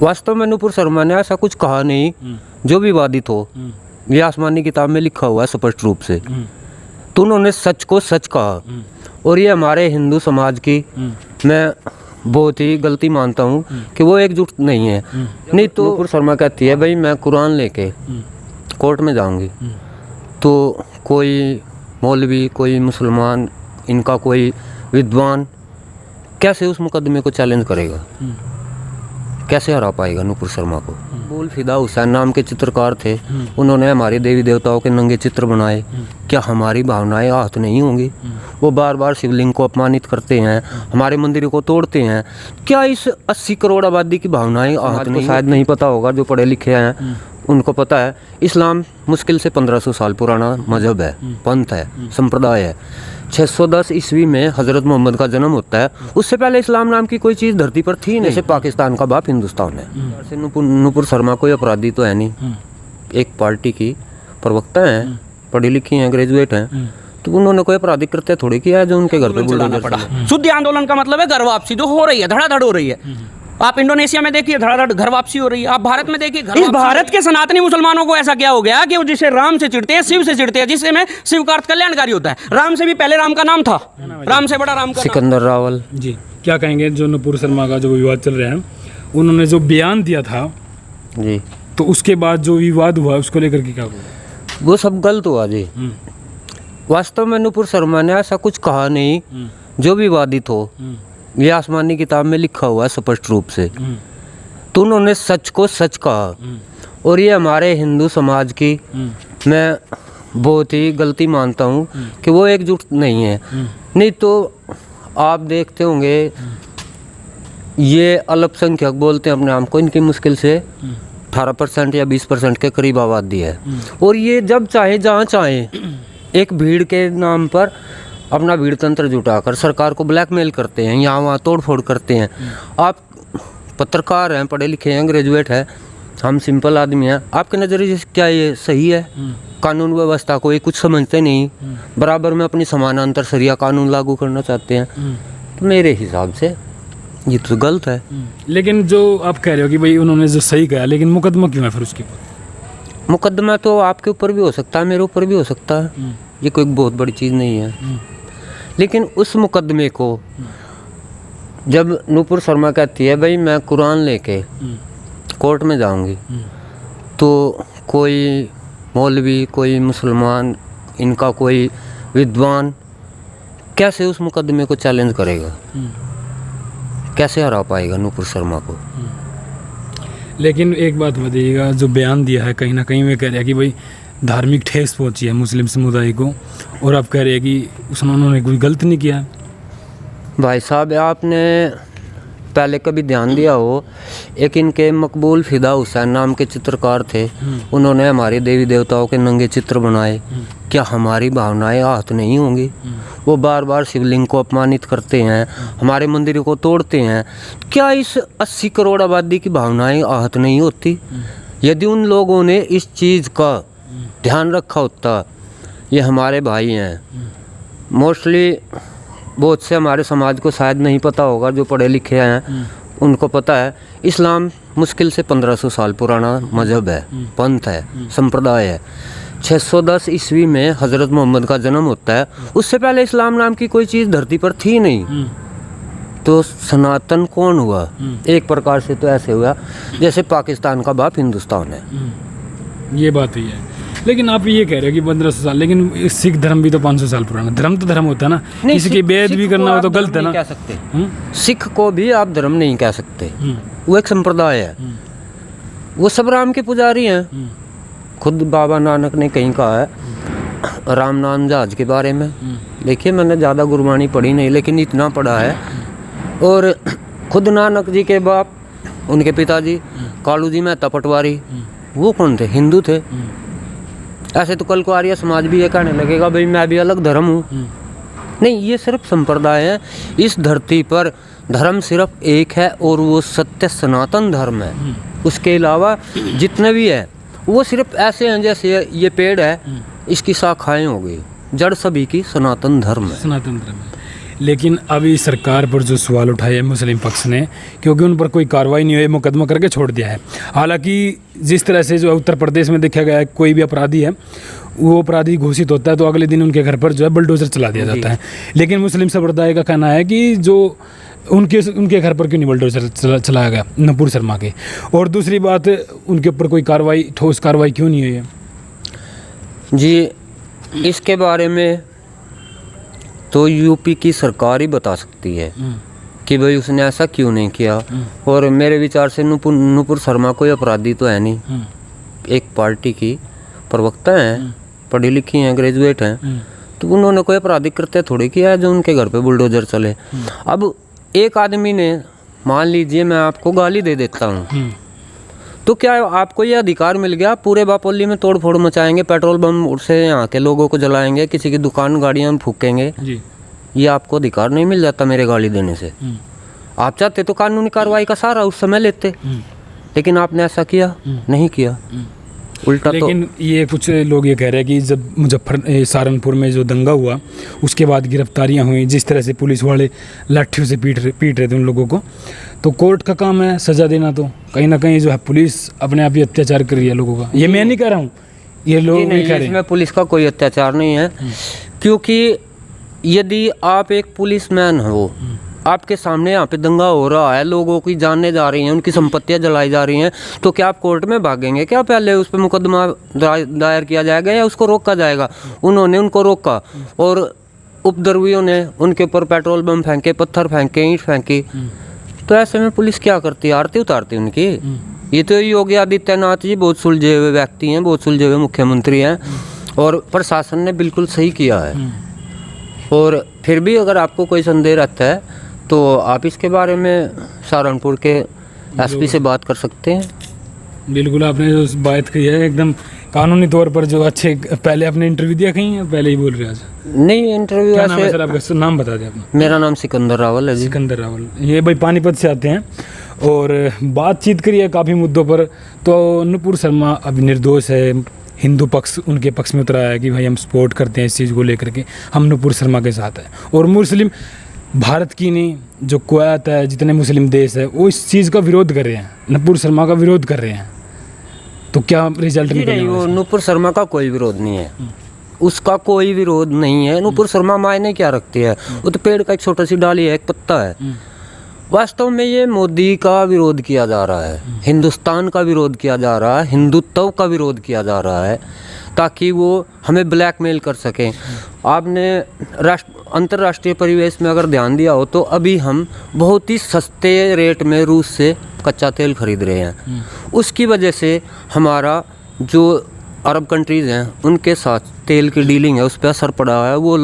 वास्तव में नूपुर शर्मा ने ऐसा कुछ कहा नहीं जो विवादित हो। ये आसमानी किताब में लिखा हुआ है स्पष्ट रूप से। तो उन्होंने सच को सच कहा और ये हमारे हिंदू समाज की मैं बहुत ही गलती मानता हूँ कि वो एकजुट नहीं है। नहीं तो नूपुर शर्मा कहती है भाई मैं कुरान लेके कोर्ट में जाऊंगी, तो कोई मौलवी, कोई मुसलमान, इनका कोई विद्वान कैसे उस मुकदमे को चैलेंज करेगा, कैसे हरा पाएगा नूपुर शर्मा को। मकबूल फिदा हुसैन नाम के चित्रकार थे, उन्होंने हमारे देवी देवताओं के नंगे चित्र बनाए। क्या हमारी भावनाएं आहत नहीं होंगी? वो बार बार शिवलिंग को अपमानित करते हैं, हमारे मंदिरों को तोड़ते हैं। क्या इस 80 करोड़ आबादी की भावनाएं आहत नहीं? शायद नहीं पता होगा, जो पढ़े लिखे हैं उनको पता है। इस्लाम मुश्किल से 1500 साल पुराना मजहब है, पंथ है, संप्रदाय है। 610 ईस्वी में हज़रत मोहम्मद का जन्म होता है। उससे पहले इस्लाम नाम की कोई चीज़ धरती पर थी नहीं। जैसे पाकिस्तान का बाप हिंदुस्तान है। जैसे नूपुर शर्मा कोई अपराधी तो है नहीं, एक पार्टी की प्रवक्ता हैं, पढ़ी लिखी हैं, ग्रेजुएट हैं, तो उन्होंने कोई आपराधिक कृत्य थोड़ी किया है जो उनके घर पे बुलडोजर पड़ा। शुद्ध आंदोलन का मतलब है घर वापसी जो हो रही है, धड़ाधड़ हो रही है। आप इंडोनेशिया में देखिए धड़ाधड़ घर वापसी हो रही है। आप भारत में देखिए इस भारत के सनातनी मुसलमानों को ऐसा क्या हो गया कि वो जिसे राम से चिढ़ते हैं, शिव से चिढ़ते हैं, जिससे में शिव का अर्थ कल्याणकारी होता है। राम से भी पहले राम का नाम था, राम से बड़ा राम का सिकंदर रावल जी। क्या कहेंगे जो नूपुर शर्मा का जो विवाद चल रहा है, उन्होंने जो बयान दिया था जी, तो उसके बाद जो विवाद हुआ उसको लेकर के क्या हुआ? वो सब गलत हुआ जी। वास्तव में नूपुर शर्मा ने ऐसा कुछ कहा नहीं जो विवादित हो। ये आसमानी किताब में लिखा हुआ है स्पष्ट रूप से। तो उन्होंने सच को सच कहा और ये हमारे हिंदू समाज की मैं बहुत ही गलती मानता हूँ कि वो एकजुट नहीं है। नहीं तो आप देखते होंगे ये अल्पसंख्यक बोलते हैं अपने आप को, इनकी मुश्किल से 18% या 20% के करीब आबादी है। और ये जब चाहे जहाँ चाहे एक भीड़ के नाम पर अपना भीड़ तंत्र जुटाकर सरकार को ब्लैकमेल करते हैं, यहाँ वहाँ तोड़ फोड़ करते हैं। आप पत्रकार हैं, पढ़े लिखे हैं, ग्रेजुएट हैं, हम सिंपल आदमी हैं। आपके नज़रिए से क्या ये सही है? कानून व्यवस्था को ये कुछ समझते नहीं, बराबर में अपनी समानांतर शरिया कानून लागू करना चाहते हैं। तो मेरे हिसाब से ये तो गलत है। लेकिन जो आप कह रहे हो कि भाई उन्होंने जो सही कहा, लेकिन मुकदमा क्यों है फिर उसके ऊपर? मुकदमा तो आपके ऊपर भी हो सकता है, मेरे ऊपर भी हो सकता है, ये कोई बहुत बड़ी चीज़ नहीं है। लेकिन उस मुकदमे को जब नूपुर शर्मा कहती है भाई मैं कुरान लेके कोर्ट में जाऊंगी, तो कोई मौलवी, कोई मुसलमान, इनका कोई विद्वान कैसे उस मुकदमे को चैलेंज करेगा, कैसे हरा पाएगा नूपुर शर्मा को? लेकिन एक बात बताइएगा, जो बयान दिया है कहीं ना कहीं वे कह रहे हैं कि भाई धार्मिक ठेस पहुंची है मुस्लिम समुदाय को, और आप कह रहे हैं कि उन्होंने कोई गलत नहीं किया। भाई साहब आपने पहले कभी ध्यान दिया हो, एक इनके मकबूल फिदा हुसैन नाम के चित्रकार थे, उन्होंने हमारे देवी देवताओं के नंगे चित्र बनाए। क्या हमारी भावनाएं आहत नहीं होंगी? वो बार बार शिवलिंग को अपमानित करते हैं, हमारे मंदिरों को तोड़ते हैं। क्या इस 80 करोड़ आबादी की भावनाएं आहत नहीं होती? यदि उन लोगों ने इस चीज़ का ध्यान रखा होता, ये हमारे भाई हैं, मोस्टली बहुत से हमारे समाज को शायद नहीं पता होगा, जो पढ़े लिखे हैं उनको पता है। इस्लाम मुश्किल से 1500 साल पुराना मजहब है, पंथ है, संप्रदाय है। 610 ईस्वी में हज़रत मोहम्मद का जन्म होता है। उससे पहले इस्लाम नाम की कोई चीज़ धरती पर थी नहीं। तो सनातन कौन हुआ? एक प्रकार से तो ऐसे हुआ जैसे पाकिस्तान का बाप हिंदुस्तान है। ये बात ही है। लेकिन आप ये कह रहे हो कि 1500 साल, लेकिन सिख धर्म भी तो 500 साल पुराना धर्म तो धर्म होता है ना। किसी की बेद भी करना हो तो गलत है ना। कह सकते सिख को भी आप धर्म नहीं कह सकते, वो एक संप्रदाय है। वो सब राम के पुजारी हैं। खुद बाबा नानक ने कहीं कहा है राम नाम जहाज के बारे में। देखिए मैंने ज़्यादा गुरबानी पढ़ी नहीं, लेकिन इतना पढ़ा है। और खुद नानक जी के बाप, उनके पिताजी कालू जी मेहता पटवारी, वो कौन थे? हिंदू थे। ऐसे तो कल को आर्य समाज भी ये कहने लगेगा भाई मैं भी अलग धर्म हूँ। नहीं, ये सिर्फ संप्रदाय है। इस धरती पर धर्म सिर्फ एक है और वो सत्य सनातन धर्म है। उसके अलावा जितने भी है वो सिर्फ ऐसे हैं जैसे ये पेड़ है, इसकी शाखाएं हो गई, जड़ सभी की सनातन धर्म है। सनातन धर्म है। लेकिन अभी सरकार पर जो सवाल उठाए मुस्लिम पक्ष ने, क्योंकि उन पर कोई कार्रवाई नहीं हुई, मुकदमा करके छोड़ दिया है। हालांकि जिस तरह से जो उत्तर प्रदेश में देखा गया है, कोई भी अपराधी है वो अपराधी घोषित होता है तो अगले दिन उनके घर पर जो है बुलडोजर चला दिया जाता है। लेकिन मुस्लिम संप्रदाय का कहना है कि जो उनके घर पर क्यों नहीं बुलडोजर चलाया गया नुपुर शर्मा के, और दूसरी बात उनके ऊपर कोई कार्रवाई, ठोस कार्रवाई क्यों नहीं हुई है? जी, इसके बारे में तो यूपी की सरकार ही बता सकती है कि भाई उसने ऐसा क्यों नहीं किया। और मेरे विचार से नुपुर शर्मा कोई अपराधी तो है नहीं, एक पार्टी की प्रवक्ता हैं, पढ़ी लिखी हैं, ग्रेजुएट हैं, तो उन्होंने कोई आपराधिक कृत्य थोड़ी किया है जो उनके घर पे बुलडोजर चले। अब एक आदमी ने, मान लीजिए मैं आपको गाली दे देता हूँ, तो क्या आपको ये अधिकार मिल गया पूरे बापोली में तोड़ फोड़ मचाएंगे, पेट्रोल बम से यहाँ के लोगों को जलाएंगे, किसी की दुकान गाड़ियाँ में फूकेंगे? जी। ये आपको अधिकार नहीं मिल जाता मेरे गाली देने से। आप चाहते तो कानूनी कार्रवाई का सारा उस समय लेते, लेकिन आपने ऐसा किया नहीं किया, उल्टा। लेकिन ये कुछ लोग ये कह रहे हैं कि जब सहारनपुर में जो दंगा हुआ उसके बाद गिरफ्तारियां हुई, जिस तरह से पुलिस वाले लाठियों से पीट रहे थे उन लोगों को, तो कोर्ट का काम है सजा देना। तो कहीं ना कहीं जो है पुलिस अपने आप ही अत्याचार कर रही है लोगों का। ये मैं नहीं कह रहा हूँ, ये लोग नहीं कह रहे हैं। इसमें पुलिस का कोई अत्याचार नहीं है, क्योंकि यदि आप एक पुलिसमैन हो, आपके सामने यहाँ पे दंगा हो रहा है, लोगों की जानें जा रही हैं, उनकी संपत्तियाँ जलाई जा रही हैं, तो क्या आप कोर्ट में भागेंगे? क्या पहले उस पर मुकदमा दायर किया जाएगा या उसको रोका जाएगा? उन्होंने उनको रोका और उपद्रवियों ने उनके ऊपर पेट्रोल बम फेंके, पत्थर फेंके, ईंट फेंकी, तो ऐसे में पुलिस क्या करती है? आरती उतारती उनकी। ये तो योगी आदित्यनाथ जी बहुत सुलझे हुए व्यक्ति हैं, बहुत सुलझे हुए मुख्यमंत्री हैं, और प्रशासन ने बिल्कुल सही किया है। और फिर भी अगर आपको कोई संदेह रहता है तो आप इसके बारे में सहारनपुर के एसपी से बात कर सकते हैं। बिल्कुल, आपने जो बात की है एकदम कानूनी तौर पर जो अच्छे। पहले आपने इंटरव्यू दिया कहीं या पहले ही बोल रहे हैं? आज नहीं, इंटरव्यू क्या नाम है सर आपका? नाम बता दें अपना। मेरा नाम सिकंदर रावल है जी। सिकंदर रावल, ये भाई पानीपत से आते हैं और बातचीत करी है काफ़ी मुद्दों पर। तो नुपुर शर्मा अभी निर्दोष है, हिंदू पक्ष उनके पक्ष में उतरा है कि भाई हम सपोर्ट करते हैं इस चीज़ को लेकर के, हम नुपुर शर्मा के साथ हैं। और मुस्लिम भारत की नहीं, जो कुवैत है, जितने मुस्लिम देश है, वो इस चीज़ का विरोध कर रहे हैं, नुपुर शर्मा का विरोध कर रहे हैं। तो क्या रिजल्ट निकलने वाला है? नुपुर शर्मा का कोई विरोध नहीं है, उसका कोई विरोध नहीं है। नुपुर शर्मा मायने क्या रखती है? वो तो पेड़ का एक छोटा सी डाली है, एक पत्ता है। वास्तव में ये मोदी का विरोध किया जा रहा है, हिंदुस्तान का विरोध किया जा रहा है, हिंदुत्व का विरोध किया जा रहा है, ताकि वो हमें ब्लैकमेल कर सकें। आपने अंतर्राष्ट्रीय परिवेश में अगर ध्यान दिया हो तो अभी हम बहुत ही सस्ते रेट में रूस से कच्चा तेल खरीद रहे हैं। उसकी वजह से हमारा जो अरब कंट्रीज़ हैं उनके साथ तेल की डीलिंग है उस पर असर पड़ा है। वो लोग